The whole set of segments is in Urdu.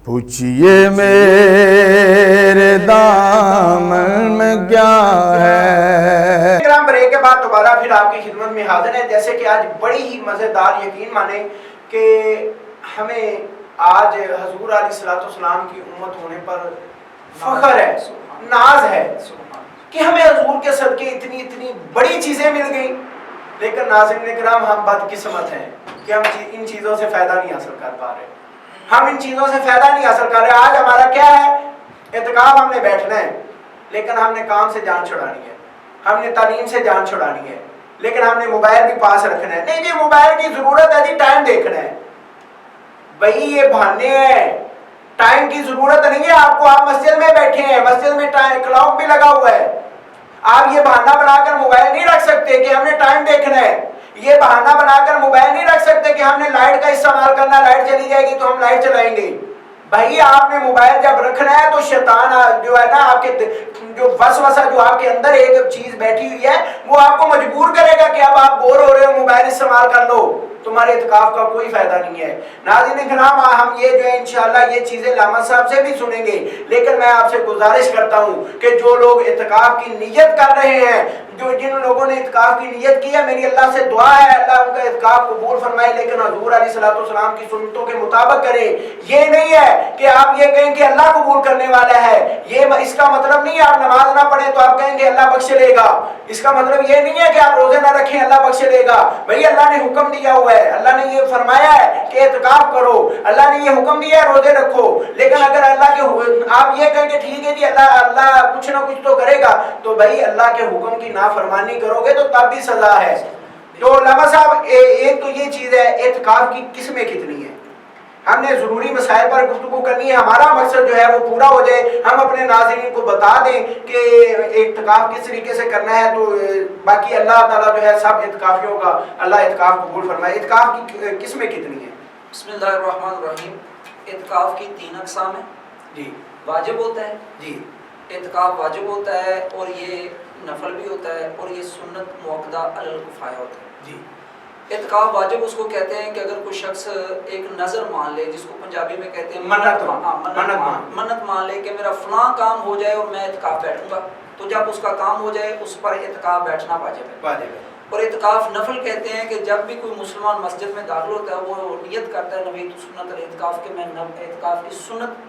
پوچھئے میرے دامن میں کیا ہے۔ بریک کے بعد دوبارہ پھر آپ کی خدمت میں حاضر ہیں۔ جیسے کہ آج بڑی ہی مزیدار، یقین مانیں کہ ہمیں آج حضور علیہ السلام کی امت ہونے پر فخر ہے، ناز ہے کہ ہمیں حضور کے صدقے اتنی بڑی چیزیں مل گئیں، لیکن ناظرین کرام ہم بدقسمت ہیں کہ ہم ان چیزوں سے فائدہ نہیں حاصل کر پا رہے، ہم ان چیزوں سے فائدہ نہیں حاصل کر رہے۔ آج ہمارا کیا ہے؟ اعتکاف ہم نے بیٹھنا ہے، لیکن ہم نے کام سے جان چھڑانی ہے، ہم نے تعلیم سے جان چھڑانی ہے، لیکن ہم نے موبائل بھی پاس رکھنا ہے۔ نہیں جی، موبائل کی ضرورت ہے جی، ٹائم دیکھنا ہے بھائی، یہ بہانے ہیں، ٹائم کی ضرورت نہیں ہے آپ کو۔ آپ مسجد میں بیٹھے ہیں، مسجد میں ٹائم کلاک بھی لگا ہوا ہے، آپ یہ بہانہ بنا کر موبائل نہیں رکھ سکتے کہ ہم نے ٹائم دیکھنا ہے، یہ بہانہ بنا کر موبائل نہیں رکھ سکتے کہ ہم نے لائٹ کا استعمال کرنا، لائٹ چلی جائے گی تو ہم لائٹ چلائیں گے۔ بھائی آپ نے موبائل جب رکھنا ہے تو شیطان جو ہے نا، آپ کے جو وسوسہ جو آپ کے اندر ایک چیز بیٹھی ہوئی ہے، وہ آپ کو مجبور کرے گا کہ اب آپ بور ہو رہے ہو، موبائل استعمال کر لو، تمہارے اعتکاف کا کوئی فائدہ نہیں ہے۔ ناظرین کرام، ہم یہ جو ہے انشاءاللہ یہ چیزیں علامہ صاحب سے بھی سنیں گے، لیکن میں آپ سے گزارش کرتا ہوں کہ جو لوگ اعتکاف کی نیت کر رہے ہیں، جن لوگوں نے اعتکاف کی نیت کی ہے، میری اللہ سے دعا ہے اللہ ان کا اعتکاف قبول فرمائے، لیکن حضور علیہ السلام کی سنتوں کے مطابق کریں۔ یہ نہیں ہے کہ آپ یہ کہیں کہ اللہ قبول کرنے والا ہے، یہ اس کا مطلب نہیں ہے آپ نماز نہ پڑھیں تو آپ کہیں گے اللہ بخش لے گا، اس کا مطلب یہ نہیں ہے کہ آپ روزے نہ رکھیں اللہ بخش لے گا۔ بھئی اللہ نے حکم دیا ہوا ہے، اللہ نے یہ فرمایا ہے کہ اعتکاف کرو، اللہ نے یہ حکم دیا ہے روزے رکھو، لیکن اگر اللہ کے آپ یہ کہیں کہ ٹھیک ہے جی اللہ کچھ نہ کچھ تو کرے گا، تو بھئی اللہ کے حکم کی نافرمانی کرو گے تو تب بھی سزا ہے۔ تو علامہ صاحب ایک تو یہ چیز ہے، اعتکاف کی قسمیں کتنی ہیں، ہم نے ضروری مسائل پر گفتگو کرنی ہے، ہمارا مقصد جو ہے وہ پورا ہو جائے، ہم اپنے ناظرین کو بتا دیں کہ اعتکاف کس طریقے سے کرنا ہے، تو باقی اللہ تعالیٰ جو ہے سب اعتکافیوں کا اللہ اعتکاف قبول فرمائے۔ اعتکاف کی قسمیں کتنی ہیں؟ بسم اللہ الرحمن الرحیم۔ اعتکاف کی 3 اقسام ہیں جی۔ واجب ہوتا ہے، جی۔ اعتکاف واجب ہوتا ہے، اور یہ نفل بھی ہوتا ہے، اور یہ سنت موقدہ علی الکفایہ ہوتا ہے۔ جی۔ اعتکاف واجب اس کو کہتے ہیں کہ اگر کوئی شخص ایک نظر مان لے، جس کو پنجابی میں کہتے ہیں منت مان لے کہ میرا فلاں کام ہو جائے اور میں اعتکاف بیٹھوں گا، تو جب اس کا کام ہو جائے اس پر اعتکاف بیٹھنا واجب ہے۔ اور اعتکاف نفل کہتے ہیں کہ جب بھی کوئی مسلمان مسجد میں داخل ہوتا ہے وہ نیت کرتا ہے نویت سنت الاعتکاف کہ میں اعتکاف کی سنت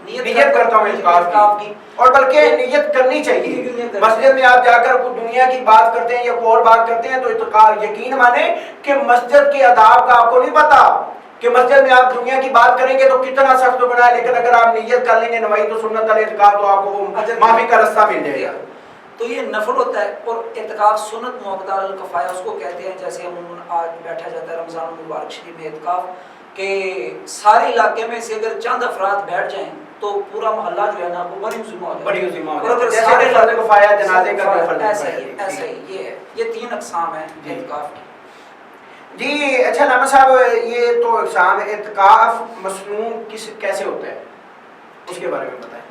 نیت کرتا ہوں اعتکاف کی، اور بلکہ نیت کرنی چاہیے۔ مسجد میں آپ جا کر کوئی دنیا کی بات کرتے ہیں یا کوئی اور بات کرتے ہیں تو اعتکاف یقین مانیں کہ مسجد کے آداب کا آپ کو نہیں پتا کہ مسجد میں آپ دنیا کی بات کریں گے تو کتنا سخت بنا ہے، لیکن اگر آپ نیت کر لیں گے نویت سنت الاعتکاف تو آپ کو معافی کا رستہ مل جائے گا۔ تو یہ نفل ہوتا ہے، اور اعتکاف سنت موقدہ علی الکفایہ اس کو کہتے ہیں، جیسے عموماً آج بیٹھا جاتا ہے رمضان المبارک شریف میں اعتکاف، کہ سارے علاقے میں سے اگر چند افراد بیٹھ جائیں تو پورا محلہ جو ہے نا وہ بڑی عظیم ہو جائے گا، اور اگر سارے فرض کفایہ جنازے کا ایسا ہی یہ ہے۔ یہ 3 اقسام ہیں اعتکاف کی۔ جی اچھا علامہ صاحب، یہ تو اقسام اعتکاف مسنون کیسے ہوتا ہے، اس کے بارے میں بتائیں۔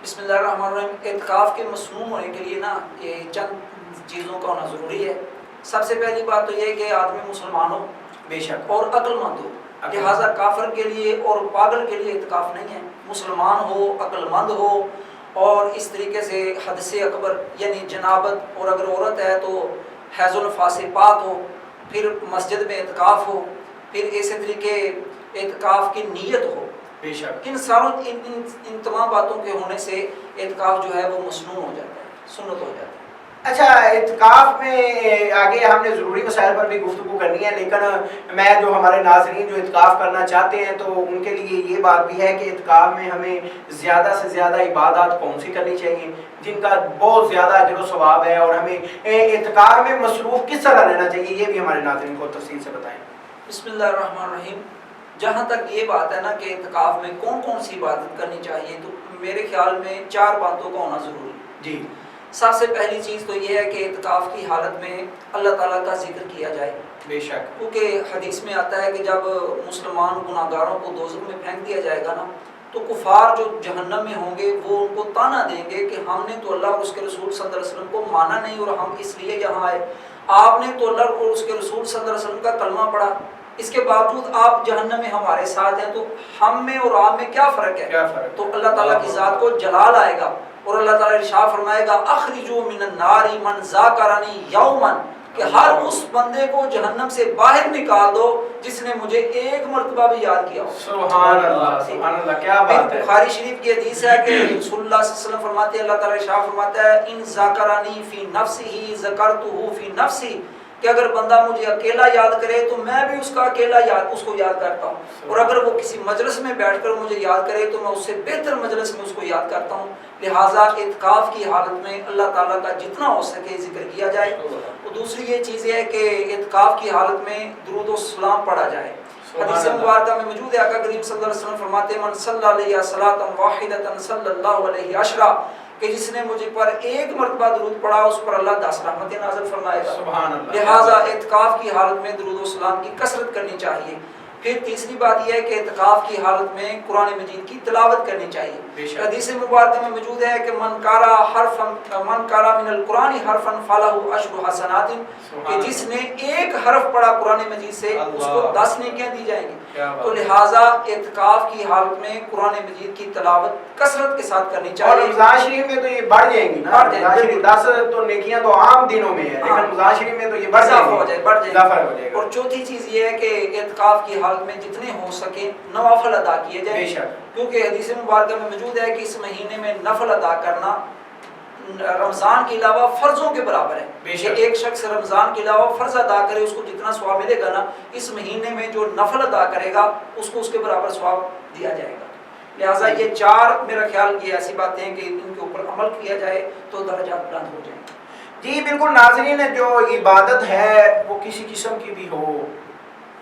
بسم اللہ الرحمن الرحیم۔ اعتکاف کے مسنون ہونے کے لیے نا یہ چند چیزوں کا ہونا ضروری ہے۔ سب سے پہلی بات تو یہ ہے کہ آدمی مسلمان ہو، بے شک، اور عقل مند ہو۔ لہٰذا کافر کے لیے اور پاگل کے لیے اعتکاف نہیں ہے، مسلمان ہو، عقل مند ہو، اور اس طریقے سے حدث اکبر یعنی جنابت، اور اگر عورت ہے تو حیض و نفاس پاک ہو، پھر مسجد میں اعتکاف ہو، پھر اسی طریقے اعتکاف کی نیت ہو۔ بے شک، ان تمام باتوں کے ہونے سے اعتکاف جو ہے وہ مسنون ہو جاتا ہے، سنت ہو جاتا ہے۔ اچھا اعتکاف میں آگے ہم نے ضروری مسائل پر بھی گفتگو کرنی ہے، لیکن میں جو ہمارے ناظرین جو اعتکاف کرنا چاہتے ہیں تو ان کے لیے یہ بات بھی ہے کہ اعتکاف میں ہمیں زیادہ سے زیادہ عبادات کون سی کرنی چاہیے جن کا بہت زیادہ اجر و ثواب ہے، اور ہمیں اعتکاف میں مصروف کس طرح رہنا چاہیے، یہ بھی ہمارے ناظرین کو تفصیل سے بتائیں۔ بسم اللہ الرحمن الرحیم۔ جہاں تک یہ بات ہے نا کہ اعتکاف میں کون کون سی عبادت کرنی چاہیے، تو میرے خیال میں 4 باتوں کا ہونا ضروری ہے۔ جی۔ سب سے پہلی چیز تو یہ ہے کہ اعتکاف کی حالت میں اللہ تعالیٰ کا ذکر کیا جائے، بے شک، کیونکہ حدیث میں آتا ہے کہ جب مسلمان گناہ گاروں کو دوزخ میں پھینک دیا جائے گا نا، تو کفار جو جہنم میں ہوں گے وہ ان کو تانا دیں گے کہ ہم نے تو اللہ اور اس کے رسول صلی اللہ علیہ وسلم کو مانا نہیں، اور ہم اس لیے یہاں آئے۔ آپ نے تو اللہ اور اس کے رسول صلی اللہ علیہ وسلم کا کلمہ پڑھا، اس کے باوجود آپ جہنم میں ہمارے ساتھ ہیں، تو ہم میں اور آپ میں کیا فرق ہے؟ تو اللہ تعالیٰ کی ذات کو جلال آئے گا اور اللہ تعالیٰ ارشاد فرمائے گا اخرجوا من النار من ذاکرنی یوما، کہ ہر اس بندے کو جہنم سے باہر نکال دو جس نے مجھے ایک مرتبہ بھی یاد کیا ہو۔ سبحان اللہ، کیا بات ہے۔ بخاری شریف کی حدیث ہے کہ رسول اللہ صلی اللہ علیہ وسلم فرماتے ہیں، اللہ تعالیٰ ارشاد فرماتا ہے ان ذاکرنی فی نفسہ ذکرتہ فی نفسی، کہ اگر بندہ مجھے اکیلا یاد کرے تو میں بھی اس کو یاد کرتا ہوں، اور اگر وہ کسی مجلس میں بیٹھ کر مجھے یاد کرے تو میں اس سے بہتر مجلس میں اس کو یاد کرتا ہوں۔ لہٰذا اعتکاف کی حالت میں اللہ تعالیٰ کا جتنا ہو سکے ذکر کیا جائے۔ اور دوسری یہ چیز ہے کہ اعتکاف کی حالت میں درود و سلام پڑھا جائے۔ حدیث مبارکہ میں موجود ہے، آقا کریم صلی اللہ علیہ وسلم فرماتے ہیں من صلی علیہ صلاۃ واحدۃ صلی اللہ علیہ عشرہ، کہ جس نے مجھے پر ایک مرتبہ درود پڑھا اس پر اللہ 10 رحمتیں نازل فرمائے گا۔ سبحان اللہ۔ لہٰذا اعتکاف کی حالت میں درود و سلام کی کثرت کرنی چاہیے۔ پھر تیسری بات یہ ہے کہ اعتکاف کی حالت میں قرآن مجید کی تلاوت کرنی چاہیے۔ حدیث مبارکہ میں موجود ہے کہ من قرأ من القرآن حرفا فلہ عشر حسنات، کہ جس نے ایک حرف پڑھا قرآن مجید سے اس کو 10 نیکیاں دی جائیں گی۔ تو لہٰذا اعتکاف کی حالت میں قرآن مجید کی تلاوت کثرت کے ساتھ کرنی چاہیے۔ اور رمضان شریف میں تو یہ بڑھ جائیں گی نا، رمضان شریف 10 تو نیکیاں تو عام دنوں میں ہے، لیکن رمضان شریف میں تو یہ بڑھ جائے گی۔ اور چوتھی چیز یہ ہے کہ اعتکاف کی حالت میں جتنے ہو سکے نوافل ادا کیے جائیں، کیونکہ حدیث مبارکہ میں موجود ہے کہ اس مہینے میں نفل ادا کرنا رمضان کے علاوہ فرضوں کے برابر ہے۔ کہ ایک شخص رمضان کے علاوہ فرض ادا کرے اس کو جتنا ثواب ملے گا نا، اس مہینے میں جو نفل ادا کرے گا اس کو اس کے برابر ثواب دیا جائے گا۔ لہٰذا یہ 4 میرا خیال یہ ایسی باتیں ہیں کہ ان کے اوپر عمل کیا جائے تو درجات بلند ہو جائیں۔ جی بالکل ناظرین، جو عبادت ہے وہ کسی قسم کی بھی ہو،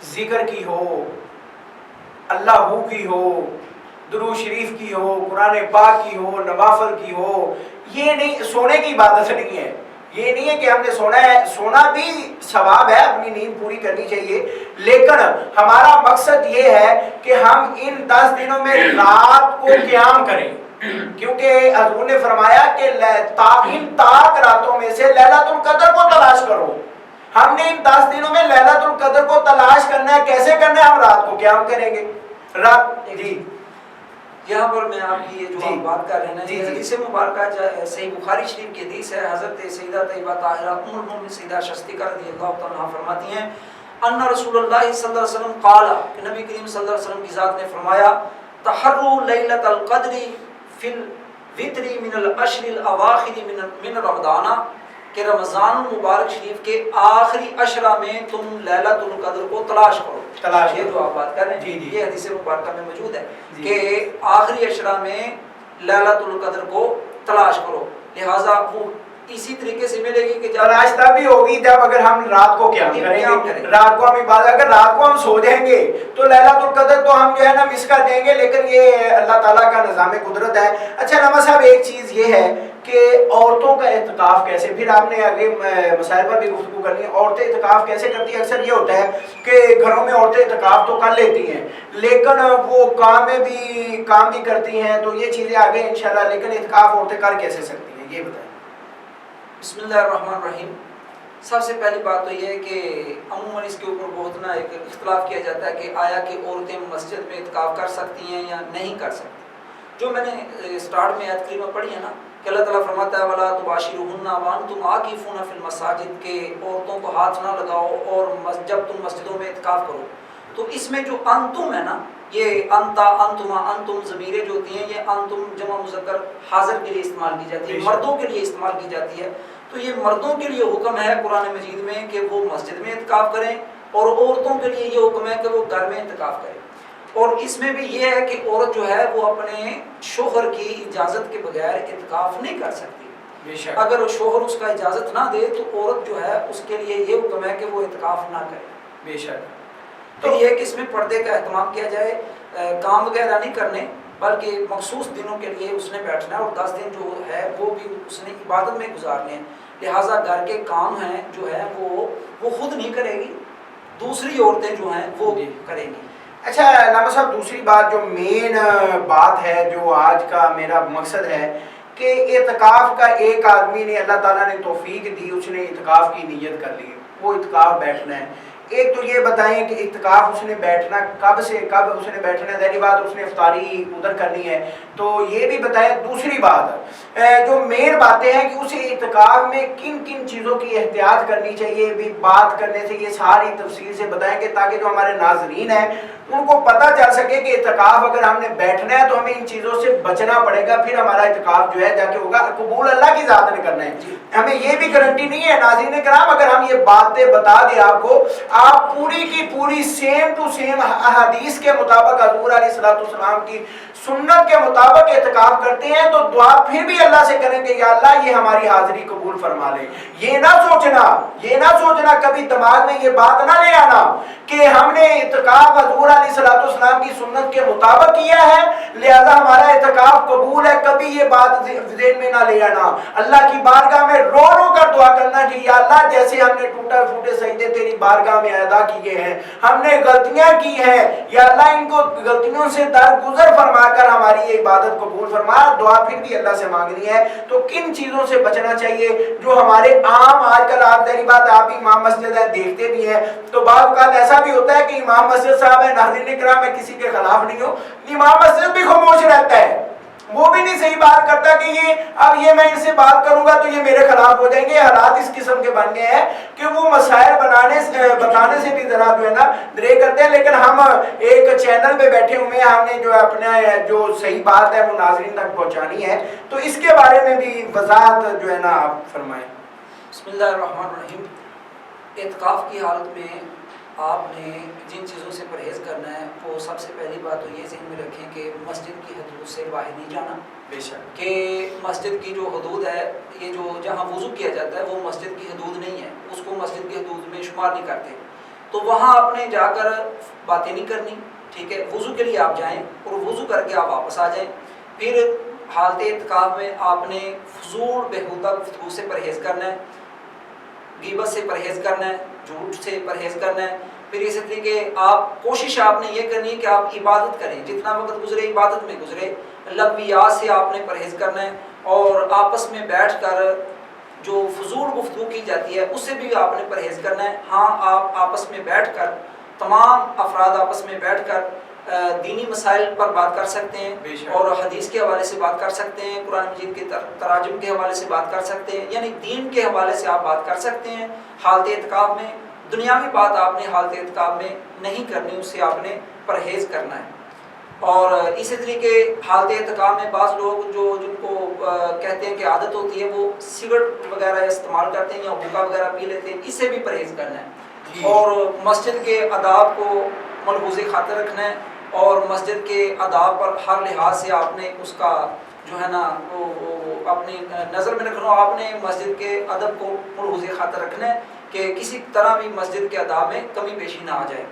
ذکر کی ہو، اللہ کی ہو، درود شریف کی ہو، قرآن پاک کی ہو، نوافل کی ہو، یہ نہیں سونے کی عبادت نہیں ہے۔ یہ نہیں ہے کہ ہم نے سونا ہے، سونا بھی ثواب ہے، اپنی نیند پوری کرنی چاہیے، لیکن ہمارا مقصد یہ ہے کہ ہم ان 10 دنوں میں رات کو قیام کریں، کیونکہ حضور نے فرمایا کہ ان تاک راتوں میں سے لیلۃ القدر کو تلاش کرو۔ ہم نے ان 10 دنوں میں لیلۃ القدر کو تلاش کرنا ہے۔ کیسے کرنا ہے؟ ہم رات کو قیام کریں گے۔ رات جی یہاں پر میں آپ کی جو آپ بات کر رہے ہیں جی، حدیث مبارکہ صحیح بخاری شریف کی حدیث ہے، حضرت سیدہ طیبہ طاہرہ ام المؤمنین سیدہ شصدیقہ رضی اللہ تعالیٰ عنہا فرماتی ہیں ان رسول اللہ صلی اللہ علیہ وسلم قال، کہ نبی کریم صلی اللہ علیہ وسلم کی ذات نے فرمایا تحروا لیلۃ القدر فی الوتر من العشر الاواخر من رمضان، کہ رمضان المبارک شریف کے آخری عشرہ میں تم لیلۃ القدر کو تلاش کرو۔ یہ جو آپ بات کر رہے ہیں یہ حدیث مبارکہ میں موجود ہے کہ آخری عشرہ میں لیلۃ القدر کو تلاش کرو۔ لہٰذا وہ اسی طریقے سے ملے گی کہ تلاش تب بھی ہوگی جب اگر ہم رات کو قیام کریں گے، رات کو ہم عبادت، اگر رات کو ہم سو جائیں گے تو لیلۃ القدر تو ہم جو ہے نا مس کر دیں گے، لیکن یہ اللہ تعالیٰ کا نظام قدرت ہے۔ اچھا نواز صاحب، ایک چیز یہ ہے کہ عورتوں کا اعتکاف کیسے، پھر آپ نے آگے مسائل پر بھی گفتگو کرنی ہے، عورتیں اعتکاف کیسے کرتی ہیں؟ اکثر یہ ہوتا ہے کہ گھروں میں عورتیں اعتکاف تو کر لیتی ہیں لیکن وہ کام بھی کرتی ہیں، تو یہ چیزیں آگے انشاءاللہ، لیکن اعتکاف عورتیں کر کیسے سکتی ہیں یہ بتائیں۔ بسم اللہ الرحمن الرحیم۔ سب سے پہلی بات تو یہ ہے کہ عموماً اس کے اوپر بہت نا ایک اختلاف کیا جاتا ہے کہ آیا کہ عورتیں مسجد میں اعتکاف کر سکتی ہیں یا نہیں کر سکتی۔ جو میں نے سٹارٹ میں آیت کریمہ پڑھی ہے نا کہ اللہ تعالیٰ فرماتا ہے وَلَا تُبَاشِرُوهُنَّ وَأَنْتُمْ عَاكِفُونَ فِي الْمَسَاجِدِ، کہ عورتوں کو ہاتھ نہ لگاؤ اور جب تم مسجدوں میں اعتکاف کرو۔ تو اس میں جو انتم ہے نا، یہ انتا انتما انتم ضمیریں جو ہوتی ہیں یہ انتم جمع مذکر حاضر کے لیے استعمال کی جاتی ہے، مردوں کے لیے استعمال کی جاتی ہے۔ تو یہ مردوں کے لیے حکم ہے قرآن مجید میں کہ وہ مسجد میں اعتکاف کریں، اور عورتوں کے لیے یہ حکم ہے کہ وہ گھر میں اعتکاف کریں۔ اور اس میں بھی یہ ہے کہ عورت جو ہے وہ اپنے شوہر کی اجازت کے بغیر اعتکاف نہیں کر سکتی۔ اگر شوہر اس کا اجازت نہ دے تو عورت جو ہے اس کے لیے یہ حکم ہے کہ وہ اعتکاف نہ کرے۔ بے شک۔ تو یہ کہ اس میں پردے کا اہتمام کیا جائے، کام وغیرہ نہیں کرنے بلکہ مخصوص دنوں کے لیے اس نے بیٹھنا ہے، اور 10 دن جو ہے وہ بھی اس نے عبادت میں گزارنے ہیں۔ لہٰذا گھر کے کام ہیں جو ہے وہ خود نہیں کرے گی، دوسری عورتیں جو ہیں وہ کریں گی۔ اچھا علامہ صاحب، دوسری بات جو مین بات ہے جو آج کا میرا مقصد ہے کہ اعتکاف کا ایک آدمی نے اللہ تعالیٰ نے توفیق دی، اس نے اعتکاف کی نیت کر لی، وہ اعتکاف بیٹھنا ہے۔ ایک تو یہ بتائیں کہ اعتکاف اس نے بیٹھنا کب سے کب اس نے بیٹھنا ہے، ظاہری بات اس نے افطاری ادھر کرنی ہے، تو یہ بھی بتائیں۔ دوسری بات جو مین باتیں ہیں کہ اسے اعتکاف میں کن کن چیزوں کی احتیاط کرنی چاہیے، بھی بات کرنے سے یہ ساری تفصیل سے بتائیں کہ تاکہ جو ہمارے ناظرین ہیں ان کو پتہ چل سکے کہ اعتکاف اگر ہم نے بیٹھنا ہے تو ہمیں ان چیزوں سے بچنا پڑے گا، پھر ہمارا اعتکاف جو ہے جا کے ہوگا، قبول اللہ کی ذات نے کرنا ہے۔ ہمیں یہ بھی گارنٹی نہیں ہے ناظرین کرام، اگر ہم یہ باتیں بتا دیں آپ کو، آپ پوری کی پوری سیم ٹو سیم احادیث کے مطابق حضور علیہ الصلوۃ والسلام کی سنت کے مطابق اعتکاف کرتے ہیں تو دعا پھر بھی اللہ سے کریں گے یا اللہ یہ ہماری حاضری قبول فرما لے۔ یہ نہ سوچنا کبھی دماغ میں یہ بات نہ لے آنا کہ ہم نے اعتکاف حضور علیہ الصلوۃ والسلام کی سنت کے مطابق کیا ہے لہذا ہمارا اعتکاف قبول ہے، کبھی یہ بات ذہن میں نہ لے آنا۔ اللہ کی بارگاہ میں رو رو کر دعا کرنا کہ یا اللہ جیسے ہم نے ٹوٹا پھوٹے سجدے تیری بارگاہ میں ادا کیے ہیں، ہم نے غلطیاں کی ہیں یا اللہ ان کو غلطیوں سے درگزر فرما کر ہماری یہ عبادت قبول فرما۔ دعا پھر بھی اللہ سے مانگنی ہے۔ تو کن چیزوں سے بچنا چاہیے جو ہمارے عام آج کل آپ ظاہری بات آپ امام مسجد ہے دیکھتے بھی ہیں تو بعض اوقات ایسا بھی ہوتا ہے کہ امام مسجد صاحب ہے، ناظرین کرام میں کسی کے خلاف نہیں ہوں، امام مسجد بھی خاموش رہتا ہے، وہ بھی نہیں صحیح بات کرتا کہ یہ میں ان سے بات کروں گا تو یہ میرے خلاف ہو جائیں گے۔ حالات اس قسم کے بن گئے ہیں کہ وہ مسائل بتانے سے بھی ذرا جو ہے نا درے کرتے ہیں، لیکن ہم ایک چینل پہ بیٹھے ہوئے ہیں، ہم نے جو اپنا جو صحیح بات ہے وہ ناظرین تک پہنچانی ہے، تو اس کے بارے میں بھی وضاحت جو ہے نا آپ فرمائیں۔ بسم اللہ الرحمن الرحیم۔ اعتکاف کی حالت میں آپ نے جن چیزوں سے پرہیز کرنا ہے وہ سب سے پہلی بات تو یہ ذہن میں رکھیں کہ مسجد کی حدود سے باہر نہیں جانا، بے شک کہ مسجد کی جو حدود ہے یہ جو جہاں وضو کیا جاتا ہے وہ مسجد کی حدود نہیں ہے، اس کو مسجد کی حدود میں شمار نہیں کرتے، تو وہاں آپ نے جا کر باتیں نہیں کرنی، ٹھیک ہے، وضو کے لیے آپ جائیں اور وضو کر کے آپ واپس آ جائیں۔ پھر حالت اعتکاف میں آپ نے فضول بےہودہ گفتگو سے پرہیز کرنا ہے، غیبت سے پرہیز کرنا ہے، جھوٹ سے پرہیز کرنا ہے۔ پھر اسی طریقے کوشش آپ نے یہ کرنی ہے کہ آپ عبادت کریں، جتنا وقت گزرے عبادت میں گزرے، لغویات سے آپ نے پرہیز کرنا ہے، اور آپس میں بیٹھ کر جو فضول گفتگو کی جاتی ہے اس سے بھی آپ نے پرہیز کرنا ہے۔ ہاں آپ آپس میں بیٹھ کر تمام افراد آپس میں بیٹھ کر دینی مسائل پر بات کر سکتے ہیں اور حدیث کے حوالے سے بات کر سکتے ہیں، قرآن مجید کے تراجم کے حوالے سے بات کر سکتے ہیں، یعنی دین کے حوالے سے آپ بات کر سکتے ہیں حالت اعتکاف میں۔ دنیاوی بات آپ نے حالت اعتکاف میں نہیں کرنی، اس سے آپ نے پرہیز کرنا ہے۔ اور اسی طریقے حالت اعتکاف میں بعض لوگ جن کو کہتے ہیں کہ عادت ہوتی ہے وہ سگریٹ وغیرہ استعمال کرتے ہیں یا ہوکا وغیرہ پی لیتے ہیں، اس سے بھی پرہیز کرنا ہے، اور مسجد کے آداب کو ملحوظ خاطر رکھنا ہے، اور مسجد کے آداب پر ہر لحاظ سے آپ نے اس کا جو ہے نا وہ اپنی نظر میں رکھنا، آپ نے مسجد کے ادب کو ملحوظ خاطر رکھنا ہے کہ کسی طرح بھی مسجد کے آداب میں کمی بیشی نہ آ جائے۔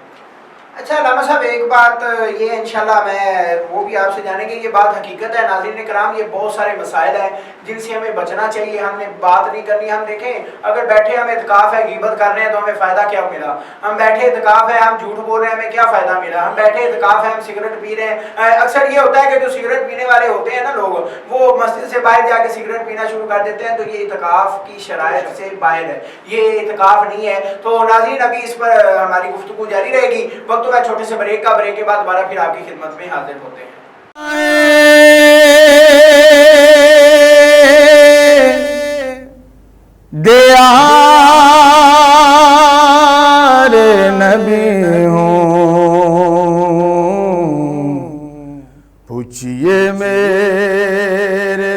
اچھا علامہ صاحب ایک بات یہ انشاءاللہ میں وہ بھی آپ سے جانیں گے، یہ بات حقیقت ہے ناظرین کرام، یہ بہت سارے مسائل ہیں جن سے ہمیں بچنا چاہیے، ہم نے بات نہیں کرنی۔ ہم دیکھیں اگر بیٹھے ہم اعتکاف ہے غیبت کر رہے ہیں تو ہمیں فائدہ کیا ملا، ہم بیٹھے اعتکاف ہے ہم جھوٹ بول رہے ہیں ہمیں کیا فائدہ ملا، ہم بیٹھے اعتکاف ہے ہم سگریٹ پی رہے ہیں۔ اکثر یہ ہوتا ہے کہ جو سگریٹ پینے والے ہوتے ہیں نا لوگ، وہ مسجد سے باہر جا کے سگریٹ پینا شروع کر دیتے ہیں، تو یہ اعتکاف کی شرائط سے باہر ہے، یہ اعتکاف نہیں ہے۔ تو ناظرین ابھی اس پر ہماری گفتگو جاری رہے گی، وقت کا چھوٹے سے بریک کے بعد دوبارہ پھر آپ کی خدمت میں حاضر ہوتے ہیں۔ دیار نبی ہوں، پوچھئے میرے